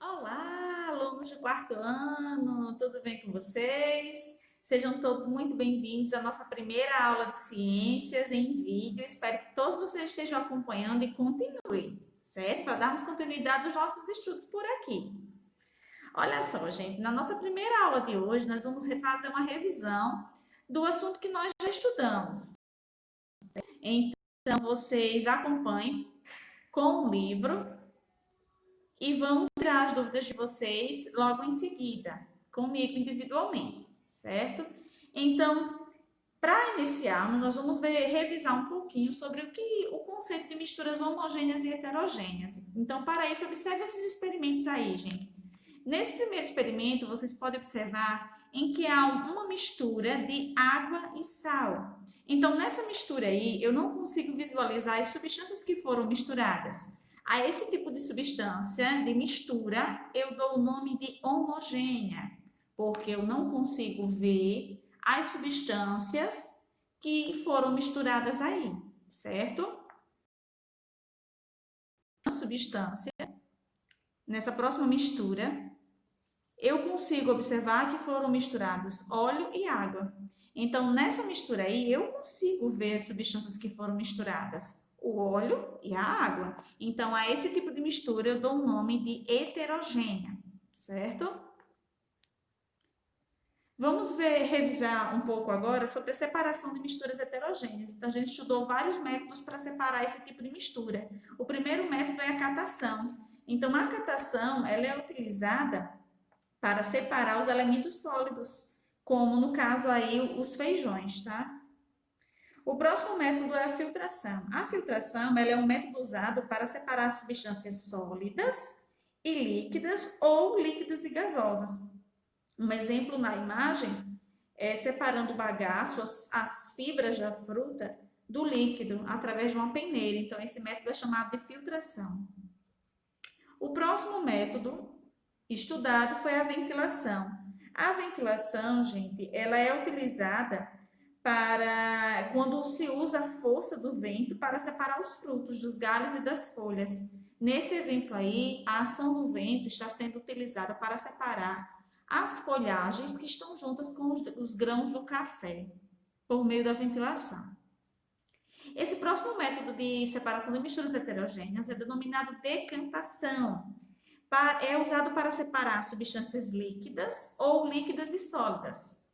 Olá, alunos do quarto ano, tudo bem com vocês? Sejam todos muito bem-vindos à nossa primeira aula de ciências em vídeo. Espero que todos vocês estejam acompanhando e continuem, certo? Para darmos continuidade aos nossos estudos por aqui. Olha só, gente, na nossa primeira aula de hoje, nós vamos fazer uma revisão do assunto que nós já estudamos. Então, vocês acompanhem com o livro e vão tirar as dúvidas de vocês logo em seguida, comigo individualmente, certo? Então, para iniciar, nós vamos revisar um pouquinho sobre o conceito de misturas homogêneas e heterogêneas. Então, para isso, observe esses experimentos aí, gente. Nesse primeiro experimento, vocês podem observar em que há uma mistura de água e sal. Então, nessa mistura aí, eu não consigo visualizar as substâncias que foram misturadas. A esse tipo de substância, de mistura, eu dou o nome de homogênea, porque eu não consigo ver as substâncias que foram misturadas aí, certo? A substância, nessa próxima mistura, eu consigo observar que foram misturados óleo e água. Então, nessa mistura aí, eu consigo ver as substâncias que foram misturadas, o óleo e a água. Então, a esse tipo de mistura eu dou o nome de heterogênea, certo? Vamos revisar um pouco agora sobre a separação de misturas heterogêneas. Então, a gente estudou vários métodos para separar esse tipo de mistura. O primeiro método é a catação. Então, a catação, ela é utilizada para separar os elementos sólidos, como no caso aí os feijões, tá? O próximo método é a filtração. A filtração, ela é um método usado para separar substâncias sólidas e líquidas ou líquidas e gasosas. Um exemplo na imagem é separando o bagaço, as fibras da fruta, do líquido, através de uma peneira. Então, esse método é chamado de filtração. O próximo método estudado foi a ventilação. A ventilação, gente, ela é utilizada para quando se usa a força do vento para separar os frutos dos galhos e das folhas. Nesse exemplo aí, a ação do vento está sendo utilizada para separar as folhagens que estão juntas com os grãos do café, por meio da ventilação. Esse próximo método de separação de misturas heterogêneas é denominado decantação. É usado para separar substâncias líquidas ou líquidas e sólidas.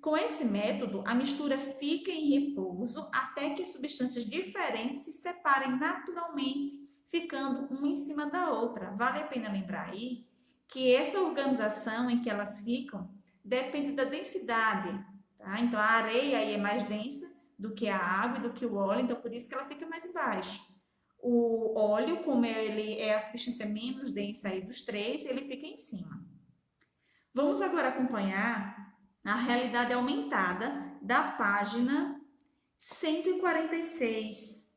Com esse método, a mistura fica em repouso até que substâncias diferentes se separem naturalmente, ficando uma em cima da outra. Vale a pena lembrar aí que essa organização em que elas ficam depende da densidade, tá? Então, a areia aí é mais densa do que a água e do que o óleo, então por isso que ela fica mais embaixo. O óleo, como ele é a substância menos densa aí dos três, ele fica em cima. Vamos agora acompanhar a realidade aumentada da página 146.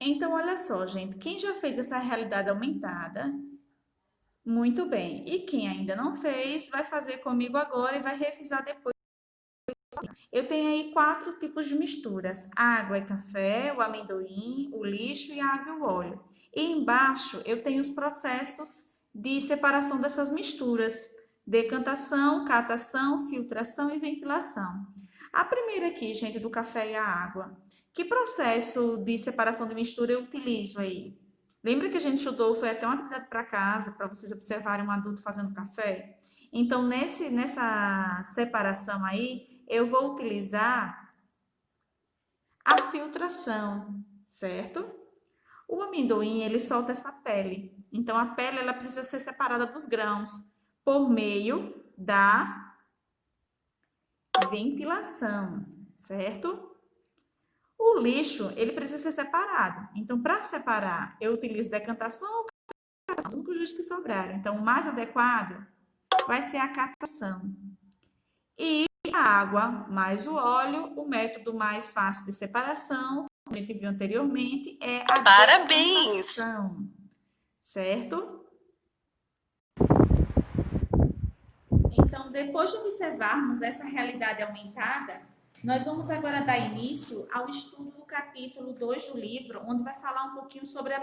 Então, olha só, gente, quem já fez essa realidade aumentada, muito bem. E quem ainda não fez, vai fazer comigo agora e vai revisar depois. Eu tenho aí 4 tipos de misturas: água e café, o amendoim, o lixo e a água e o óleo. E embaixo eu tenho os processos de separação dessas misturas: decantação, catação, filtração e ventilação. A primeira aqui, gente, do café e a água. Que processo de separação de mistura eu utilizo aí? Lembra que a gente estudou, foi até uma atividade para casa, para vocês observarem um adulto fazendo café? Então, nessa separação aí, eu vou utilizar a filtração, certo? O amendoim, ele solta essa pele. Então, a pele, ela precisa ser separada dos grãos por meio da ventilação, certo? O lixo, ele precisa ser separado. Então, para separar, eu utilizo decantação ou catação, os lixos que sobraram. Então, o mais adequado vai ser a catação. E a água mais o óleo, o método mais fácil de separação, como a gente viu anteriormente, é a decantação, certo? Então, depois de observarmos essa realidade aumentada, Nós vamos agora dar início ao estudo do capítulo 2 do livro, onde vai falar um pouquinho sobre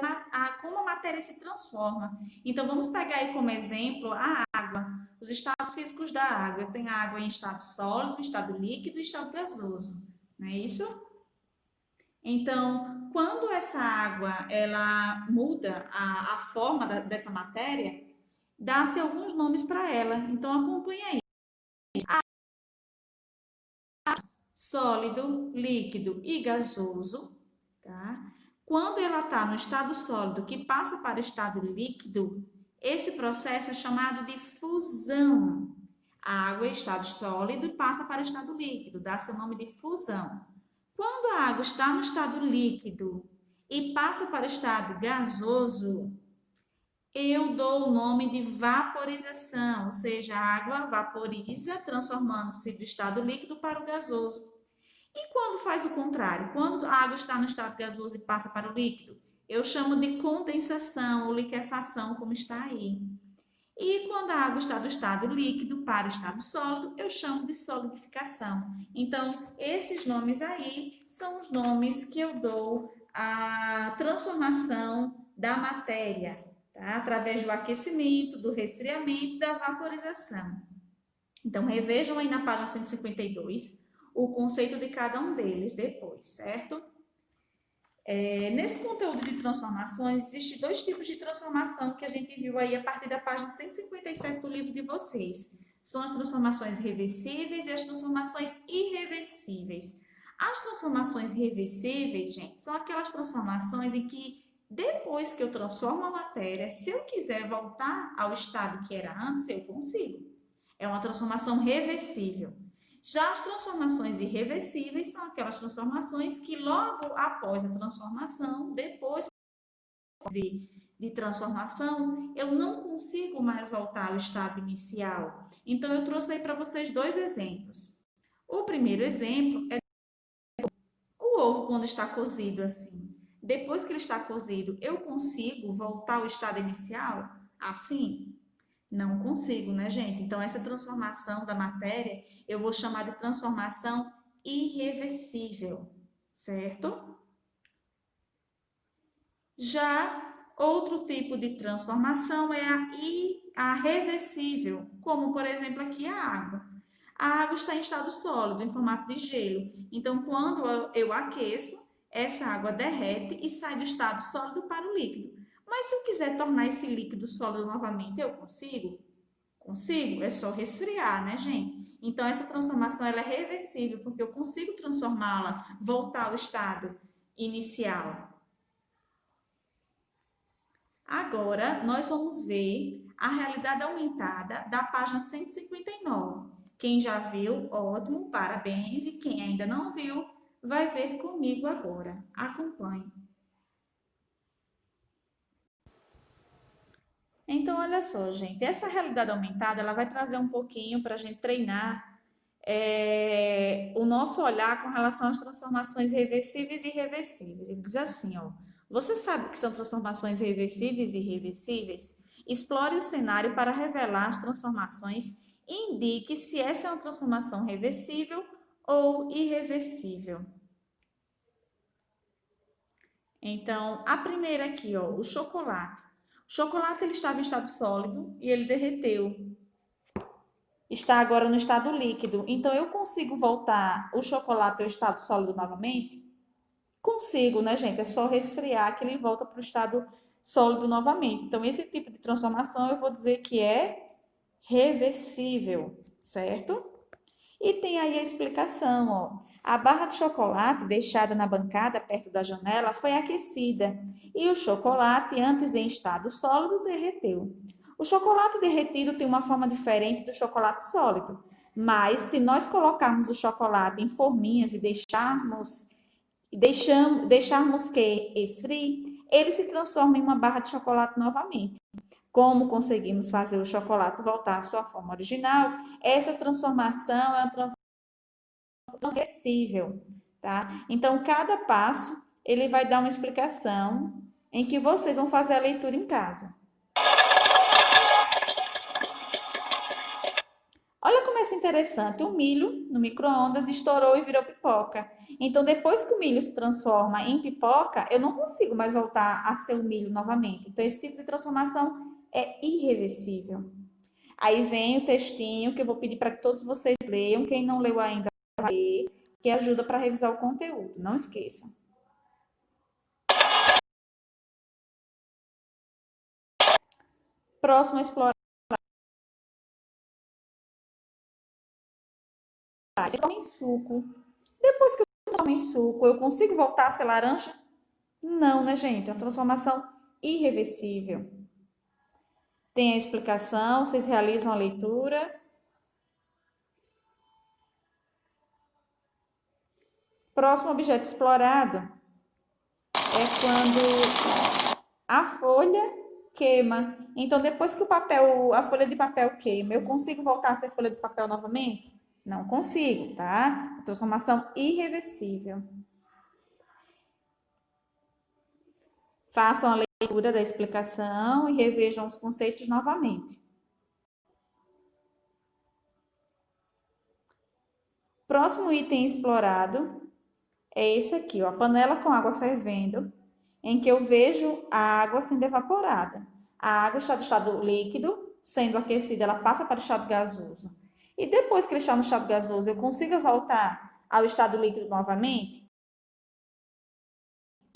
como a matéria se transforma. Então, vamos pegar aí como exemplo a água, os estados físicos da água. Tem água em estado sólido, estado líquido e estado gasoso, não é isso? Então, quando essa água ela muda a forma dessa matéria, dá-se alguns nomes para ela. Então, acompanhe aí. Sólido, líquido e gasoso, tá? Quando ela está no estado sólido que passa para o estado líquido, esse processo é chamado de fusão. A água é estado sólido e passa para o estado líquido, dá seu nome de fusão. Quando a água está no estado líquido e passa para o estado gasoso, eu dou o nome de vaporização, ou seja, a água vaporiza, transformando-se do estado líquido para o gasoso. E quando faz o contrário? Quando a água está no estado gasoso e passa para o líquido, eu chamo de condensação ou liquefação, como está aí. E quando a água está do estado líquido para o estado sólido, eu chamo de solidificação. Então, esses nomes aí são os nomes que eu dou à transformação da matéria, tá? Através do aquecimento, do resfriamento, da vaporização. Então, revejam aí na página 152 o conceito de cada um deles depois, certo? Nesse conteúdo de transformações, existem dois tipos de transformação que a gente viu aí a partir da página 157 do livro de vocês. São as transformações reversíveis e as transformações irreversíveis. As transformações reversíveis, gente, são aquelas transformações em que depois que eu transformo a matéria, se eu quiser voltar ao estado que era antes, eu consigo. É uma transformação reversível. Já as transformações irreversíveis são aquelas transformações que logo após a transformação, depois de transformação, eu não consigo mais voltar ao estado inicial. Então, eu trouxe aí para vocês dois exemplos. O primeiro exemplo é o ovo quando está cozido assim. Depois que ele está cozido, eu consigo voltar ao estado inicial? Assim? Não consigo, né, gente? Então, essa transformação da matéria, eu vou chamar de transformação irreversível, certo? Já outro tipo de transformação é a reversível, como, por exemplo, aqui a água. A água está em estado sólido, em formato de gelo. Então, quando eu aqueço, essa água derrete e sai do estado sólido para o líquido. Mas se eu quiser tornar esse líquido sólido novamente, eu consigo? Consigo? É só resfriar, né, gente? Então, essa transformação ela é reversível, porque eu consigo transformá-la, voltar ao estado inicial. Agora, nós vamos ver a realidade aumentada da página 159. Quem já viu, ótimo, parabéns. E quem ainda não viu, vai ver comigo agora. Acompanhe. Então, olha só, gente, essa realidade aumentada, ela vai trazer um pouquinho para a gente treinar o nosso olhar com relação às transformações reversíveis e irreversíveis. Ele diz assim, ó, você sabe o que são transformações reversíveis e irreversíveis? Explore o cenário para revelar as transformações e indique se essa é uma transformação reversível ou irreversível. Então, a primeira aqui, ó, o chocolate. O chocolate ele estava em estado sólido e ele derreteu. Está agora no estado líquido. Então, eu consigo voltar o chocolate ao estado sólido novamente? Consigo, né, gente? É só resfriar que ele volta para o estado sólido novamente. Então, esse tipo de transformação eu vou dizer que é reversível, certo? E tem aí a explicação, ó. A barra de chocolate deixada na bancada perto da janela foi aquecida e o chocolate, antes em estado sólido, derreteu. O chocolate derretido tem uma forma diferente do chocolate sólido, mas se nós colocarmos o chocolate em forminhas e deixarmos que esfrie, ele se transforma em uma barra de chocolate novamente. Como conseguimos fazer o chocolate voltar à sua forma original? Essa transformação é uma transformação reversível, tá? Então, cada passo, ele vai dar uma explicação em que vocês vão fazer a leitura em casa. Olha como parece interessante, o milho no micro-ondas estourou e virou pipoca. Então, depois que o milho se transforma em pipoca, eu não consigo mais voltar a ser o milho novamente. Então, esse tipo de transformação é irreversível. Aí vem o textinho que eu vou pedir para que todos vocês leiam. Quem não leu ainda, vai ler, que ajuda para revisar o conteúdo. Não esqueçam. Próximo a explorar. Transforma em suco. Depois que eu transformo em suco, eu consigo voltar a ser laranja? Não, né, gente? É uma transformação irreversível. Tem a explicação, vocês realizam a leitura. Próximo objeto explorado é quando a folha queima. Então, depois que a folha de papel queima, eu consigo voltar a ser folha de papel novamente? Não consigo, tá? Transformação irreversível. Façam a leitura da explicação e revejam os conceitos novamente. Próximo item explorado é esse aqui, ó, a panela com água fervendo, em que eu vejo a água sendo evaporada. A água está no estado líquido, sendo aquecida, ela passa para o estado gasoso. E depois que ele está no estado gasoso, eu consigo voltar ao estado líquido novamente?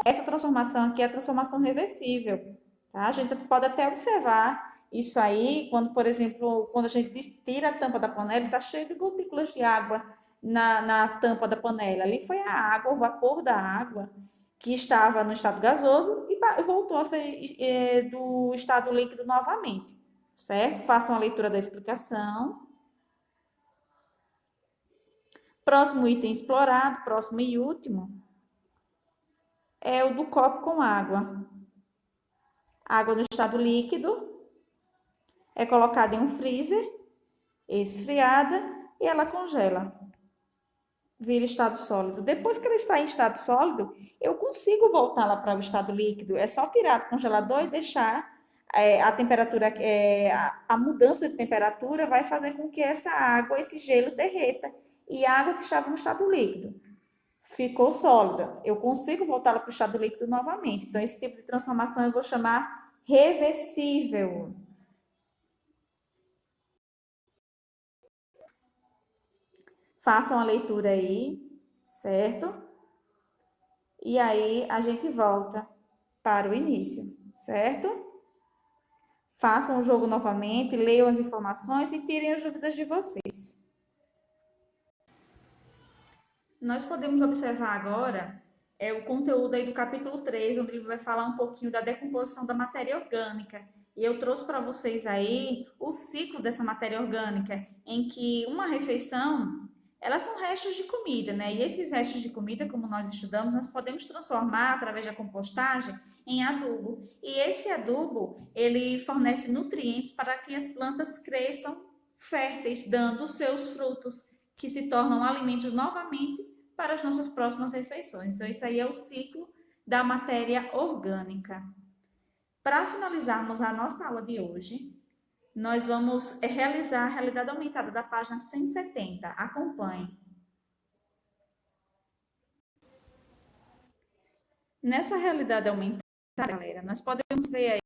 Essa transformação aqui é a transformação reversível. Tá? A gente pode até observar isso aí, quando, por exemplo, quando a gente tira a tampa da panela, está cheio de gotículas de água na tampa da panela. Ali foi a água, o vapor da água, que estava no estado gasoso e voltou a ser do estado líquido novamente. Certo? Façam a leitura da explicação. Próximo item explorado, próximo e último, é o do copo com água. Água no estado líquido é colocada em um freezer, esfriada e ela congela. Vira estado sólido. Depois que ela está em estado sólido, eu consigo voltá-la para o estado líquido. É só tirar do congelador e deixar a temperatura, a mudança de temperatura vai fazer com que essa água, esse gelo derreta. E a água que estava no estado líquido ficou sólida. Eu consigo voltá-la para o estado líquido novamente. Então, esse tipo de transformação eu vou chamar reversível. Façam a leitura aí, certo? E aí a gente volta para o início, certo? Façam o jogo novamente, leiam as informações e tirem as dúvidas de vocês. Nós podemos observar agora o conteúdo aí do capítulo 3, onde ele vai falar um pouquinho da decomposição da matéria orgânica. E eu trouxe para vocês aí o ciclo dessa matéria orgânica, em que uma refeição, elas são restos de comida, né? E esses restos de comida, como nós estudamos, nós podemos transformar através da compostagem em adubo. E esse adubo, ele fornece nutrientes para que as plantas cresçam férteis, dando seus frutos, que se tornam alimentos novamente para as nossas próximas refeições. Então, isso aí é o ciclo da matéria orgânica. Para finalizarmos a nossa aula de hoje, nós vamos realizar a realidade aumentada da página 170. Acompanhe. Nessa realidade aumentada, galera, nós podemos ver aí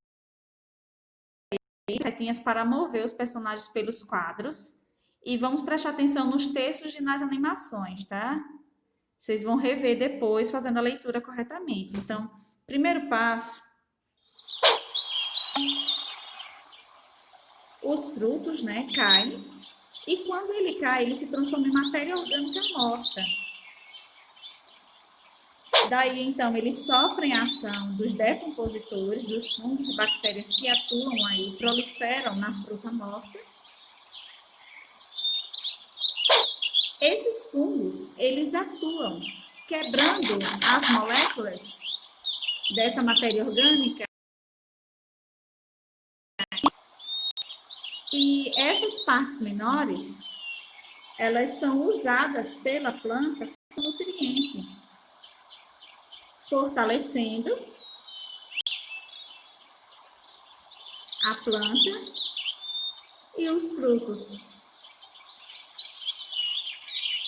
setinhas para mover os personagens pelos quadros e vamos prestar atenção nos textos e nas animações, tá? Vocês vão rever depois, fazendo a leitura corretamente. Então, primeiro passo, os frutos, né, caem, e quando ele cai, ele se transforma em matéria orgânica morta. Daí, então, eles sofrem a ação dos decompositores, dos fungos e bactérias que atuam aí, proliferam na fruta morta. Esses fungos, eles atuam quebrando as moléculas dessa matéria orgânica. E essas partes menores, elas são usadas pela planta como nutriente, fortalecendo a planta e os frutos.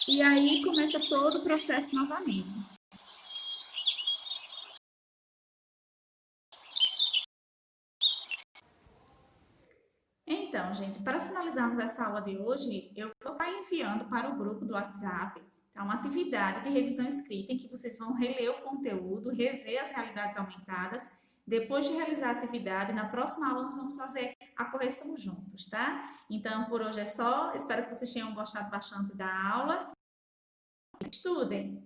E aí começa todo o processo novamente. Então, gente, para finalizarmos essa aula de hoje, eu vou estar enviando para o grupo do WhatsApp, tá, uma atividade de revisão escrita em que vocês vão reler o conteúdo, rever as realidades aumentadas. Depois de realizar a atividade, na próxima aula nós vamos fazer a correção juntos, tá? Então, por hoje é só. Espero que vocês tenham gostado bastante da aula. Estudem.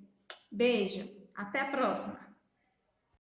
Beijo. Até a próxima.